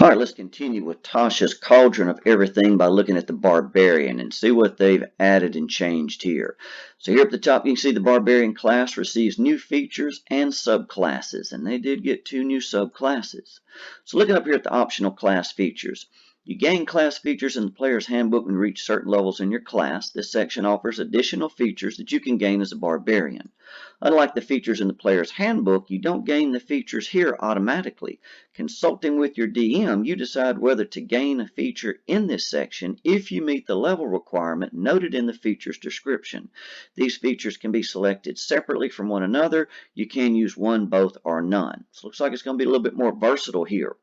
All right, let's continue with Tasha's Cauldron of Everything by looking at the Barbarian and see what they've added and changed here. So here at the top, you can see the Barbarian class receives new features and subclasses, and they did get 2 new subclasses. So looking up here at the optional class features, you gain class features in the player's handbook when you reach certain levels in your class. This section offers additional features that you can gain as a Barbarian. Unlike the features in the player's handbook, you don't gain the features here automatically. Consulting with your DM, you decide whether to gain a feature in this section if you meet the level requirement noted in the feature's description. These features can be selected separately from one another. You can use one, both, or none. So it looks like it's going to be a little bit more versatile here.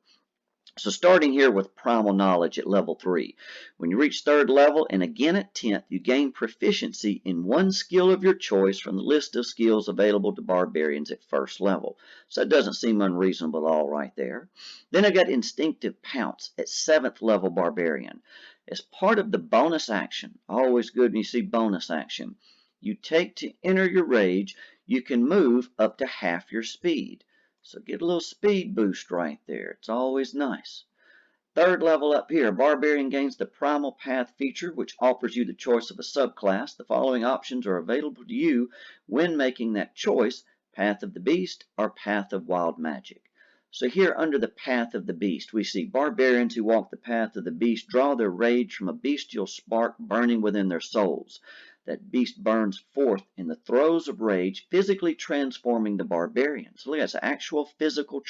So starting here with primal knowledge at level 3. When you reach 3rd level and again at 10th, you gain proficiency in one skill of your choice from the list of skills available to barbarians at 1st level. So that doesn't seem unreasonable at all right there. Then I've got instinctive pounce at 7th level barbarian. As part of the bonus action, always good when you see bonus action, you take to enter your rage, you can move up to half your speed. So get a little speed boost right there. It's always nice. 3rd level up here, Barbarian gains the Primal Path feature, which offers you the choice of a subclass. The following options are available to you when making that choice: Path of the Beast or Path of Wild Magic. So here under the Path of the Beast, we see barbarians who walk the path of the beast draw their rage from a bestial spark burning within their souls. That beast burns forth in the throes of rage, physically transforming the barbarian. So look, that's actual physical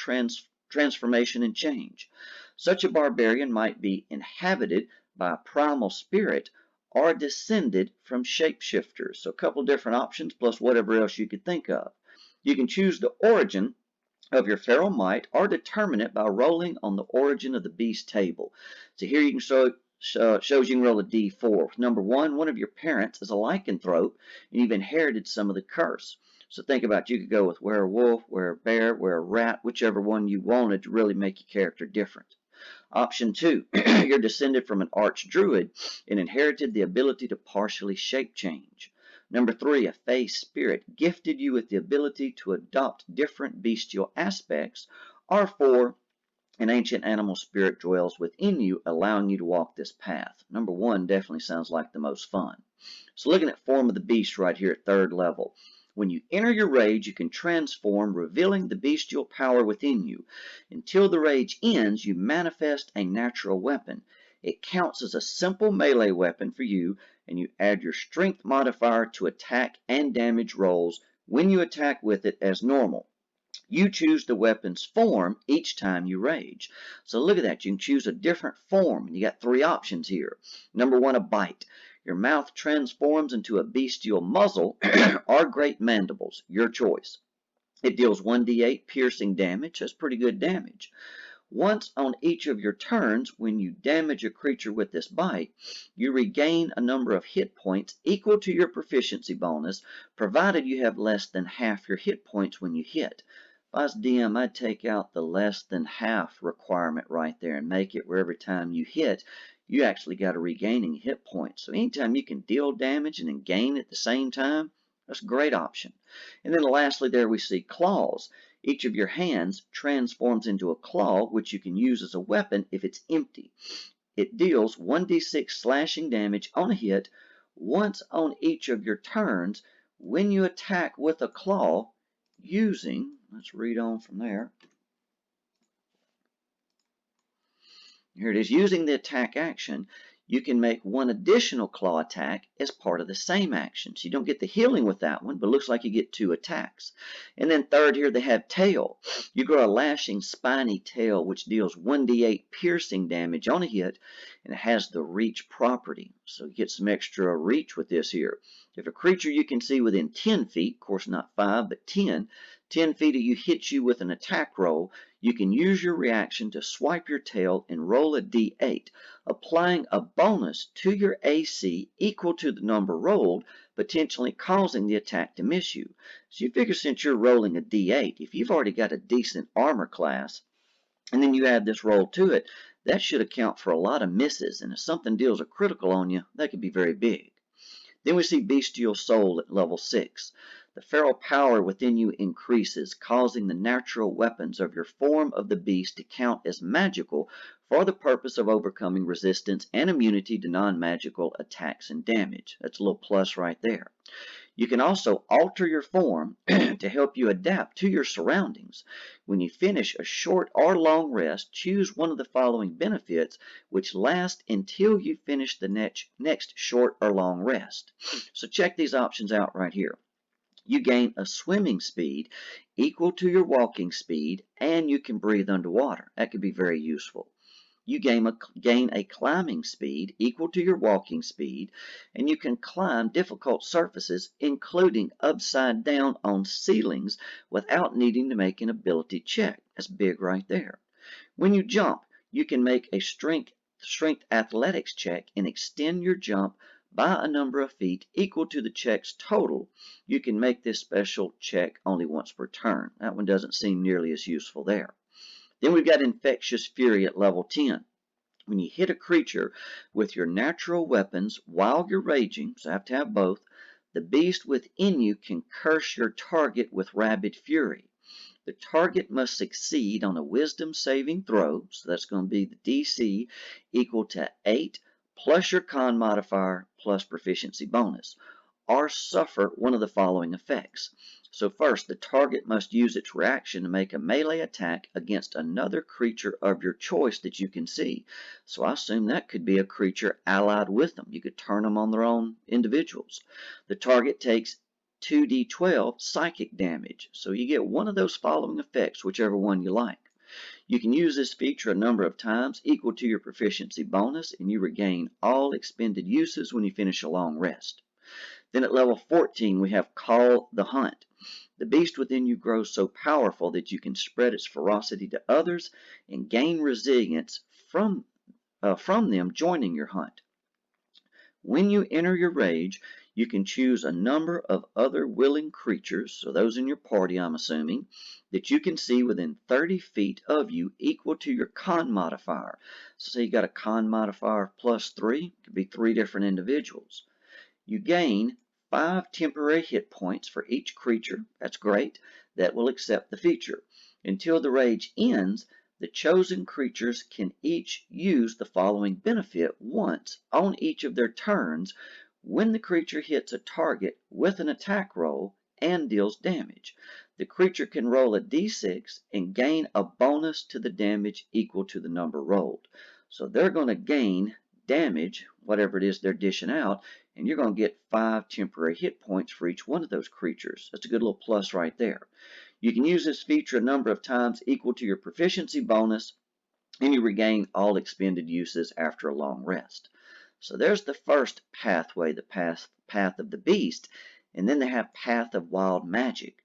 transformation and change. Such a barbarian might be inhabited by a primal spirit or descended from shapeshifters. So a couple different options plus whatever else you could think of. You can choose the origin of your feral might or determine it by rolling on the origin of the beast table. So here you can shows you can roll a d4. Number 1, one of your parents is a lycanthrope and you've inherited some of the curse. So think about it. You could go with werewolf, werebear, wererat, whichever one you wanted to really make your character different. Option 2, you're descended from an archdruid and inherited the ability to partially shape change. Number 3, a fey spirit gifted you with the ability to adopt different bestial aspects. Or 4, an ancient animal spirit dwells within you, allowing you to walk this path. Number 1 definitely sounds like the most fun. So looking at form of the beast right here at 3rd level. When you enter your rage, you can transform, revealing the bestial power within you. Until the rage ends, you manifest a natural weapon. It counts as a simple melee weapon for you, and you add your strength modifier to attack and damage rolls when you attack with it as normal. You choose the weapon's form each time you rage. So look at that. You can choose a different form. You got 3 options here. Number 1, a bite. Your mouth transforms into a bestial muzzle or great mandibles. Your choice. It deals 1d8 piercing damage. That's pretty good damage. Once on each of your turns, when you damage a creature with this bite, you regain a number of hit points equal to your proficiency bonus, provided you have less than half your hit points when you hit. If I was DM, I'd take out the less than half requirement right there and make it where every time you hit, you actually got a regaining hit points. So anytime you can deal damage and then gain at the same time, that's a great option. And then lastly there we see claws. Each of your hands transforms into a claw, which you can use as a weapon if it's empty. It deals 1d6 slashing damage on a hit once on each of your turns when you attack with a claw using, let's read on from there. Here it is. Using the attack action, you can make one additional claw attack as part of the same action. So you don't get the healing with that one, but it looks like you get 2 attacks. And then 3rd here, they have tail. You grow a lashing, spiny tail, which deals 1d8 piercing damage on a hit, and it has the reach property. So you get some extra reach with this here. If a creature you can see within 10 feet, of course not 5, but 10 feet of you hits you with an attack roll, you can use your reaction to swipe your tail and roll a d8, applying a bonus to your AC equal to the number rolled, potentially causing the attack to miss you. So you figure since you're rolling a d8, if you've already got a decent armor class, and then you add this roll to it, that should account for a lot of misses, and if something deals a critical on you, that could be very big. Then we see Bestial Soul at level 6. The feral power within you increases, causing the natural weapons of your form of the beast to count as magical for the purpose of overcoming resistance and immunity to non-magical attacks and damage. That's a little plus right there. You can also alter your form to help you adapt to your surroundings. When you finish a short or long rest, choose one of the following benefits which last until you finish the next short or long rest. So check these options out right here. You gain a swimming speed equal to your walking speed, and you can breathe underwater. That could be very useful. You gain a climbing speed equal to your walking speed, and you can climb difficult surfaces, including upside down on ceilings, without needing to make an ability check. That's big right there. When you jump, you can make a strength athletics check and extend your jump by a number of feet equal to the check's total. You can make this special check only once per turn. That one doesn't seem nearly as useful there. Then we've got Infectious Fury at level 10. When you hit a creature with your natural weapons while you're raging, so I have to have both, the beast within you can curse your target with rabid fury. The target must succeed on a wisdom saving throw, so that's going to be the DC equal to 8 plus your con modifier plus proficiency bonus, or suffer one of the following effects. So first, the target must use its reaction to make a melee attack against another creature of your choice that you can see. So I assume that could be a creature allied with them. You could turn them on their own individuals. The target takes 2d12 psychic damage. So you get one of those following effects, whichever one you like. You can use this feature a number of times equal to your proficiency bonus, and you regain all expended uses when you finish a long rest. Then at level 14, we have Call the Hunt. The beast within you grows so powerful that you can spread its ferocity to others and gain resilience from them joining your hunt. When you enter your rage, you can choose a number of other willing creatures, so those in your party I'm assuming, that you can see within 30 feet of you equal to your con modifier. So say you got a con modifier of +3, it could be 3 different individuals. You gain 5 temporary hit points for each creature, that's great, that will accept the feature. Until the rage ends, the chosen creatures can each use the following benefit once on each of their turns when the creature hits a target with an attack roll and deals damage. The creature can roll a d6 and gain a bonus to the damage equal to the number rolled. So they're going to gain damage, whatever it is they're dishing out, and you're going to get 5 temporary hit points for each one of those creatures. That's a good little plus right there. You can use this feature a number of times equal to your proficiency bonus, and you regain all expended uses after a long rest. So there's the first pathway, the path of the beast, and then they have Path of Wild Magic.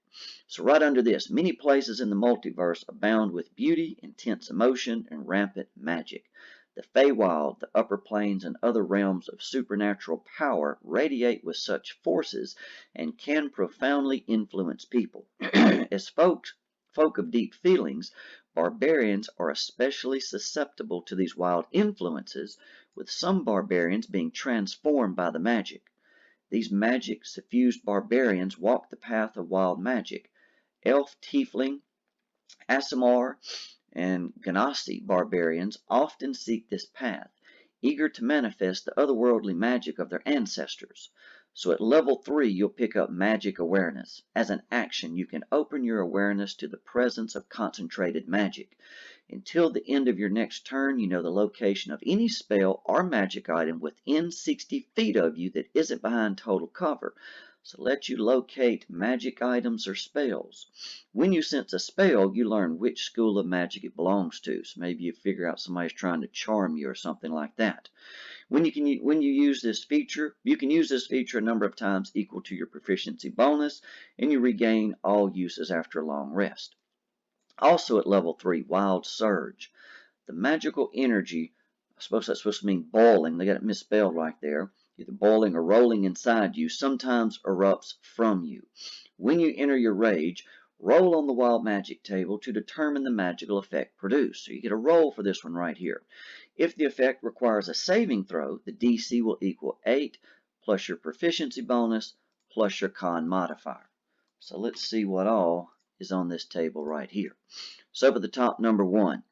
So right under this, many places in the multiverse abound with beauty, intense emotion, and rampant magic. The Feywild, the upper planes, and other realms of supernatural power radiate with such forces and can profoundly influence people. As folk of deep feelings, barbarians are especially susceptible to these wild influences, with some barbarians being transformed by the magic. These magic-suffused barbarians walk the path of wild magic. Elf, tiefling, Aasimar, and Ganassi barbarians often seek this path, eager to manifest the otherworldly magic of their ancestors. So at level 3, you'll pick up Magic Awareness. As an action, you can open your awareness to the presence of concentrated magic. Until the end of your next turn, you know the location of any spell or magic item within 60 feet of you that isn't behind total cover. So let you locate magic items or spells. When you sense a spell, you learn which school of magic it belongs to. So maybe you figure out somebody's trying to charm you or something like that. When you use this feature, you can use this feature a number of times equal to your proficiency bonus, and you regain all uses after a long rest. Also at level 3, Wild Surge. The magical energy, I suppose that's supposed to mean boiling, they got it misspelled right there, either boiling or rolling inside you, sometimes erupts from you. When you enter your rage, roll on the wild magic table to determine the magical effect produced. So you get a roll for this one right here. If the effect requires a saving throw, the DC will equal 8 plus your proficiency bonus plus your con modifier. So let's see what all is on this table right here. So up at the top, number 1,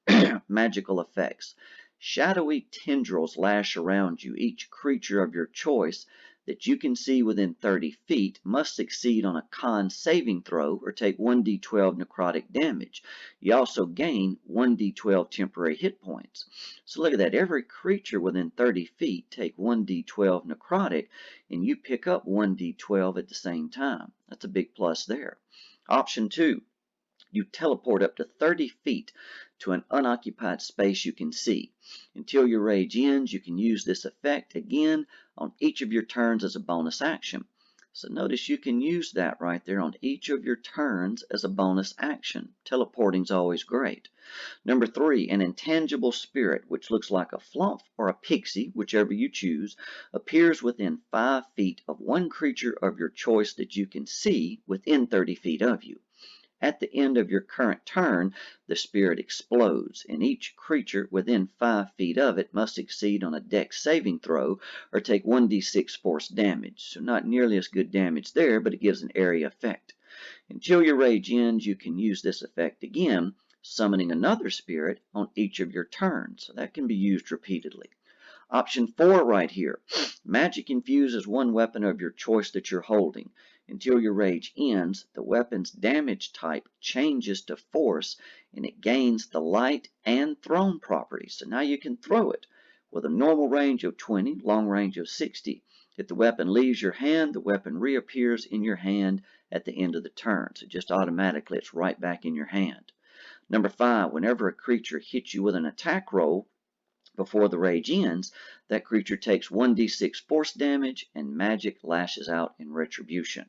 magical effects. Shadowy tendrils lash around you. Each creature of your choice that you can see within 30 feet must succeed on a con saving throw or take 1d12 necrotic damage. You also gain 1d12 temporary hit points. So look at that. Every creature within 30 feet take 1d12 necrotic, and you pick up 1d12 at the same time. That's a big plus there. Option 2. You teleport up to 30 feet to an unoccupied space you can see. Until your rage ends, you can use this effect again on each of your turns as a bonus action. So notice you can use that right there on each of your turns as a bonus action. Teleporting's always great. Number 3, an intangible spirit, which looks like a flump or a pixie, whichever you choose, appears within 5 feet of one creature of your choice that you can see within 30 feet of you. At the end of your current turn, the spirit explodes, and each creature within 5 feet of it must succeed on a dex saving throw or take 1d6 force damage. So not nearly as good damage there, but it gives an area effect. Until your rage ends, you can use this effect again, summoning another spirit on each of your turns. So that can be used repeatedly. Option 4 right here. Magic infuses one weapon of your choice that you're holding. Until your rage ends, the weapon's damage type changes to force, and it gains the light and thrown properties. So now you can throw it with a normal range of 20, long range of 60. If the weapon leaves your hand, the weapon reappears in your hand at the end of the turn. So just automatically it's right back in your hand. Number 5, whenever a creature hits you with an attack roll, before the rage ends, that creature takes 1d6 force damage and magic lashes out in retribution.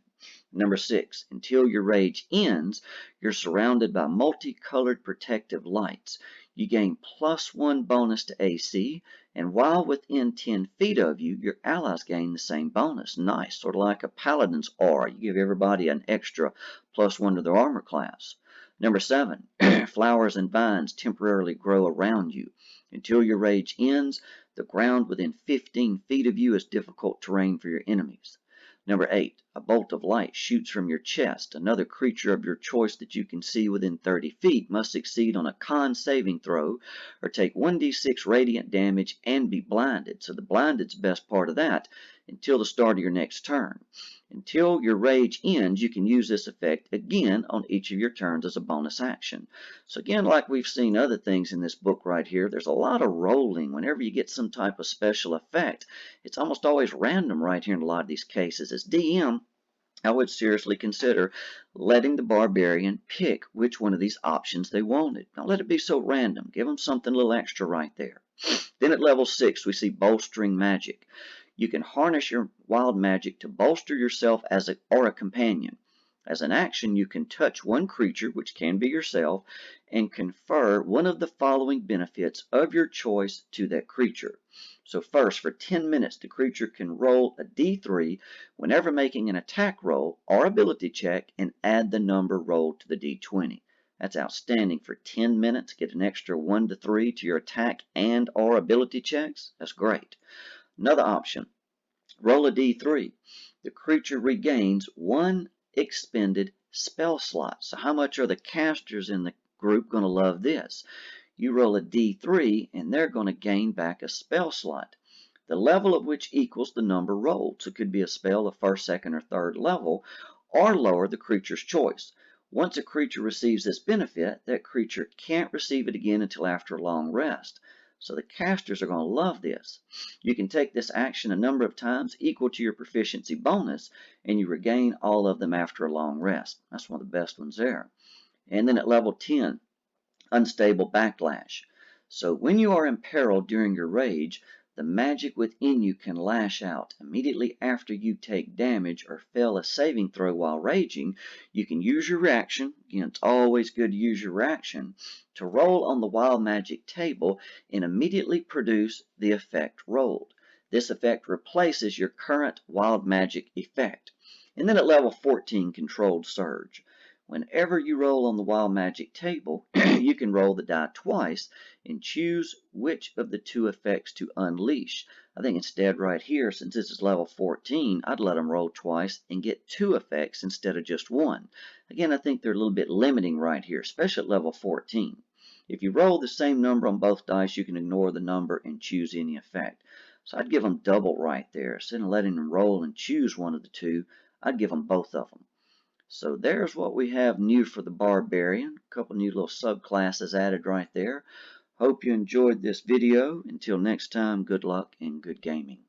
Number 6, until your rage ends, you're surrounded by multicolored protective lights. You gain +1 bonus to AC, and while within 10 feet of you, your allies gain the same bonus. Nice, sort of like a paladin's aura. You give everybody an extra +1 to their armor class. Number 7, flowers and vines temporarily grow around you. Until your rage ends, the ground within 15 feet of you is difficult terrain for your enemies. Number 8, a bolt of light shoots from your chest. Another creature of your choice that you can see within 30 feet must succeed on a con saving throw or take 1d6 radiant damage and be blinded. So the blinded's the best part of that until the start of your next turn. Until your rage ends, you can use this effect again on each of your turns as a bonus action. So again, like we've seen other things in this book right here, there's a lot of rolling. Whenever you get some type of special effect, it's almost always random right here in a lot of these cases. As DM, I would seriously consider letting the Barbarian pick which one of these options they wanted. Don't let it be so random. Give them something a little extra right there. Then at level 6, we see bolstering magic. You can harness your wild magic to bolster yourself or a companion. As an action, you can touch one creature, which can be yourself, and confer one of the following benefits of your choice to that creature. So first, for 10 minutes, the creature can roll a d3 whenever making an attack roll or ability check and add the number rolled to the d20. That's outstanding for 10 minutes. Get an extra 1 to 3 to your attack and or ability checks. That's great. Another option, roll a d3. The creature regains 1 expended spell slot. So how much are the casters in the group going to love this? You roll a d3 and they're going to gain back a spell slot, the level of which equals the number rolled. So it could be a spell of 1st, 2nd, or 3rd level, or lower the creature's choice. Once a creature receives this benefit, that creature can't receive it again until after a long rest. So the casters are going to love this. You can take this action a number of times equal to your proficiency bonus, and you regain all of them after a long rest. That's one of the best ones there. And then at level 10, unstable backlash. So when you are in peril during your rage, the magic within you can lash out. Immediately after you take damage or fail a saving throw while raging, you can use your reaction. Again, it's always good to use your reaction to roll on the wild magic table and immediately produce the effect rolled. This effect replaces your current wild magic effect. And then at level 14, controlled surge. Whenever you roll on the Wild Magic table, you can roll the die twice and choose which of the two effects to unleash. I think instead right here, since this is level 14, I'd let them roll twice and get 2 effects instead of just 1. Again, I think they're a little bit limiting right here, especially at level 14. If you roll the same number on both dice, you can ignore the number and choose any effect. So I'd give them double right there. Instead of letting them roll and choose one of the two, I'd give them both of them. So there's what we have new for the Barbarian. A couple new little subclasses added right there. Hope you enjoyed this video. Until next time, good luck and good gaming.